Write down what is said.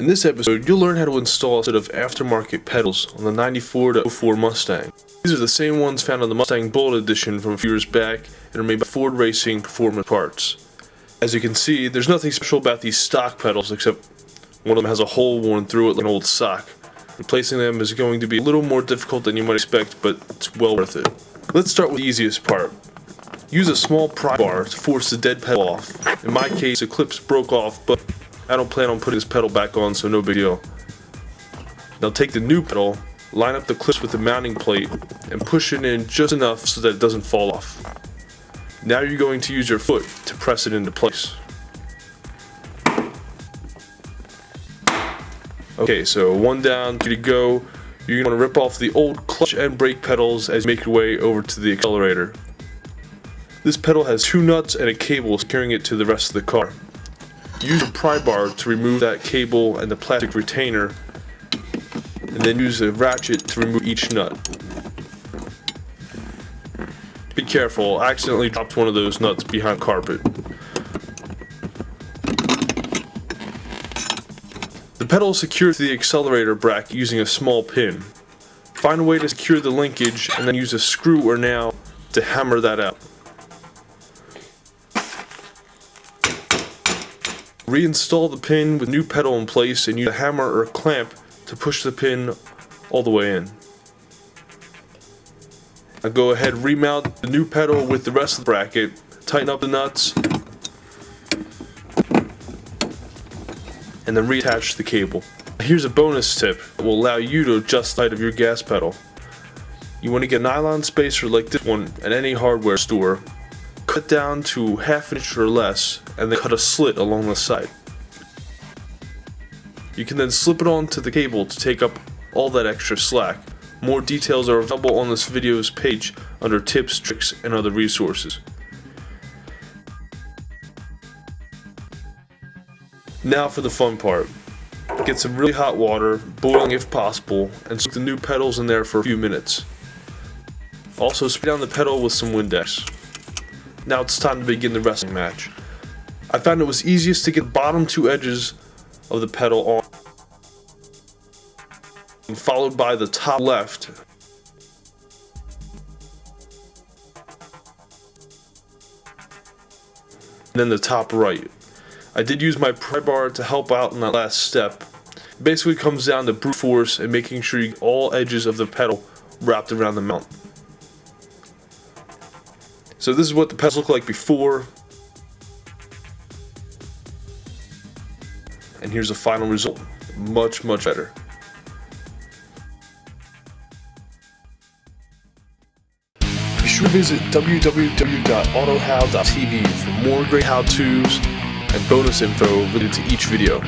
In this episode, you'll learn how to install a set of aftermarket pedals on the 94 to 04 Mustang. These are the same ones found on the Mustang Bullitt edition from a few years back and are made by Ford Racing Performance Parts. As you can see, there's nothing special about these stock pedals except one of them has a hole worn through it like an old sock. Replacing them is going to be a little more difficult than you might expect, but it's well worth it. Let's start with the easiest part. Use a small pry bar to force the dead pedal off. In my case, the clips broke off, but I don't plan on putting this pedal back on, so no big deal. Now take the new pedal, line up the clips with the mounting plate, and push it in just enough so that it doesn't fall off. Now you're going to use your foot to press it into place. Okay, so one down, two to go. You're going to want to rip off the old clutch and brake pedals as you make your way over to the accelerator. This pedal has two nuts and a cable securing it to the rest of the car. Use a pry bar to remove that cable and the plastic retainer, and then use a ratchet to remove each nut. Be careful, I accidentally dropped one of those nuts behind carpet. The pedal is secured to the accelerator bracket using a small pin. Find a way to secure the linkage and then use a screw or nail to hammer that out. Reinstall the pin with new pedal in place and use a hammer or a clamp to push the pin all the way in. Now go ahead and remount the new pedal with the rest of the bracket, tighten up the nuts, and then reattach the cable. Here's a bonus tip that will allow you to adjust the height of your gas pedal. You want to get a nylon spacer like this one at any hardware store. Cut down to half an inch or less, and then cut a slit along the side. You can then slip it onto the cable to take up all that extra slack. More details are available on this video's page under tips, tricks, and other resources. Now for the fun part. Get some really hot water, boiling if possible, and soak the new pedals in there for a few minutes. Also spray down the pedal with some Windex. Now it's time to begin the wrestling match. I found it was easiest to get the bottom two edges of the pedal on, followed by the top left. And then the top right. I did use my pry bar to help out in that last step. It basically comes down to brute force and making sure you get all edges of the pedal wrapped around the mount. So this is what the pedals look like before, and here's the final result. Much better. Be sure to visit www.AutoHowTV for more great how-tos and bonus info related to each video.